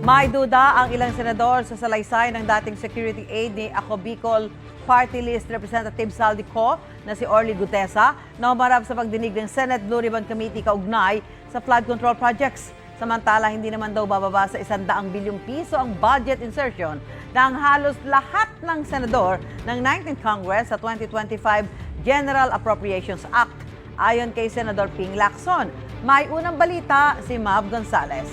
May duda ang ilang senador sa salaysay ng dating security aide ni Ako Bicol Party List Representative Saldico na si Orly Gutesa na humarap sa pagdinig ng Senate Blue Ribbon Committee kaugnay sa flood control projects. Samantala, hindi naman daw bababa sa 100 bilyong piso ang budget insertion ng halos lahat ng senador ng 19th Congress sa 2025 General Appropriations Act. Ayon kay Senador Ping Lacson, may unang balita si Mav Gonzales.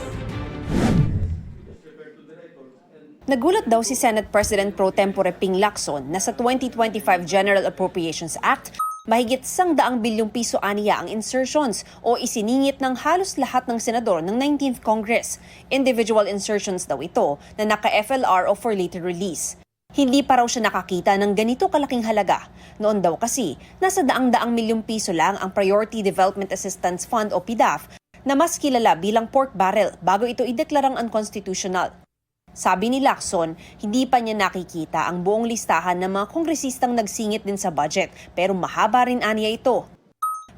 Nagulat daw si Senate President Pro Tempore Ping Lacson na sa 2025 General Appropriations Act, mahigit 100 bilyong piso aniya ang insertions o isiningit ng halos lahat ng senador ng 19th Congress. Individual insertions daw ito na naka-FLR o for later release. Hindi pa raw siya nakakita ng ganito kalaking halaga. Noon daw kasi, nasa daang-daang milyong piso lang ang Priority Development Assistance Fund o PDAF na mas kilala bilang pork barrel bago ito ideklarang unconstitutional. Sabi ni Lacson, hindi pa niya nakikita ang buong listahan ng mga kongresistang nagsingit din sa budget pero mahaba rin aniya ito.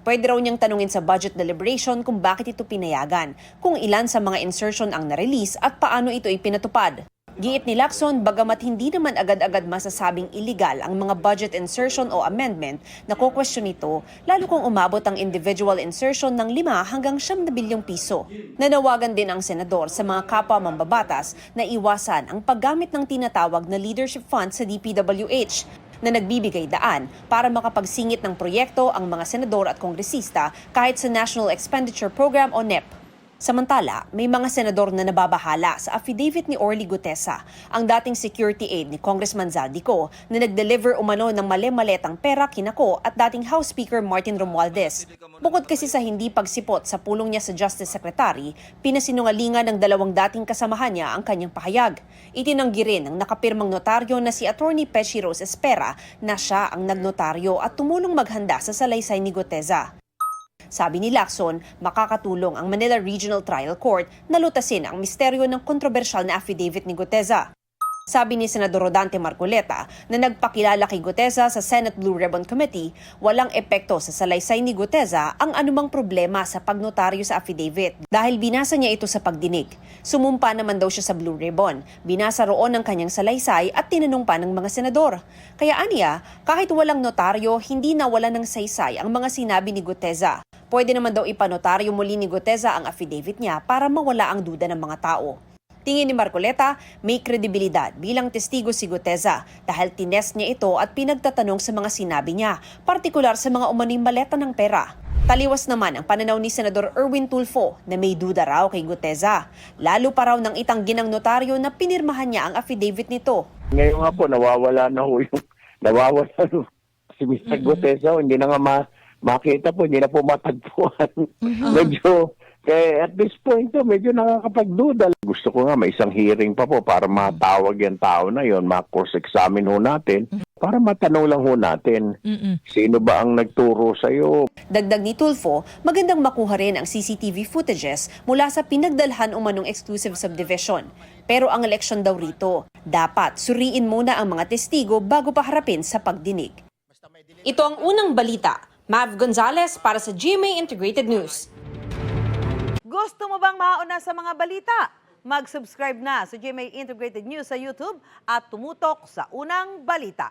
Pwede raw niyang tanungin sa budget deliberation kung bakit ito pinayagan, kung ilan sa mga insertion ang na-release at paano ito ipinatupad. Giit ni Lacson, bagamat hindi naman agad-agad masasabing illegal ang mga budget insertion o amendment, nakukwestiyon ito lalo kung umabot ang individual insertion ng 5 hanggang 9 bilyong piso. Nanawagan din ang senador sa mga kapwa mambabatas na iwasan ang paggamit ng tinatawag na leadership fund sa DPWH na nagbibigay daan para makapagsingit ng proyekto ang mga senador at kongresista kahit sa National Expenditure Program o NEP. Samantala, may mga senador na nababahala sa affidavit ni Orly Gutesa, ang dating security aide ni Congressman Zaldico na nag-deliver umano ng mali-maletang pera kinako at dating House Speaker Martin Romualdez. Bukod kasi sa hindi pagsipot sa pulong niya sa Justice Secretary, pinasinungalingan ng dalawang dating kasamahan niya ang kanyang pahayag. Itinanggi rin ng nakapirmang notaryo na si Attorney Pechi Rose Espera na siya ang nagnotaryo at tumulong maghanda sa salaysay ni Gutesa. Sabi ni Lacson, makakatulong ang Manila Regional Trial Court na lutasin ang misteryo ng kontrobersyal na affidavit ni Gutesa. Sabi ni Senador Rodante Marcoleta na nagpakilala kay Gutesa sa Senate Blue Ribbon Committee, walang epekto sa salaysay ni Gutesa ang anumang problema sa pagnotaryo sa affidavit dahil binasa niya ito sa pagdinig. Sumumpa naman daw siya sa Blue Ribbon, binasa roon ang kanyang salaysay at tinanong pa ng mga senador. Kaya aniya, kahit walang notaryo, hindi nawala ng saysay ang mga sinabi ni Gutesa. Pwede naman daw ipanotaryo muli ni Gutesa ang affidavit niya para mawala ang duda ng mga tao. Tingin ni Marcoleta, may kredibilidad bilang testigo si Gutesa dahil tinest niya ito at pinagtatanong sa mga sinabi niya, partikular sa mga umano'y maleta ng pera. Taliwas naman ang pananaw ni Senador Erwin Tulfo na may duda raw kay Gutesa. Lalo pa raw nang itanggi ng notaryo na pinirmahan niya ang affidavit nito. Ngayon nga po, nawawala si Mr. Gutesa, hindi na nga makita po, hindi na po matagpuan. Medyo, at this point, medyo nakakapagduda. Gusto ko nga may isang hearing pa po para matawag yung tao na yon, ma-cross-examine ho natin, para matanong lang ho natin, sino ba ang nagturo sa'yo? Dagdag ni Tulfo, magandang makuha rin ang CCTV footages mula sa pinagdalhan umanong exclusive subdivision. Pero ang eleksyon daw rito, dapat suriin muna ang mga testigo bago pa harapin sa pagdinig. Ito ang unang balita. Mav Gonzales para sa GMA Integrated News. Gusto mo bang mauna sa mga balita? Mag-subscribe na sa GMA Integrated News sa YouTube at tumutok sa unang balita.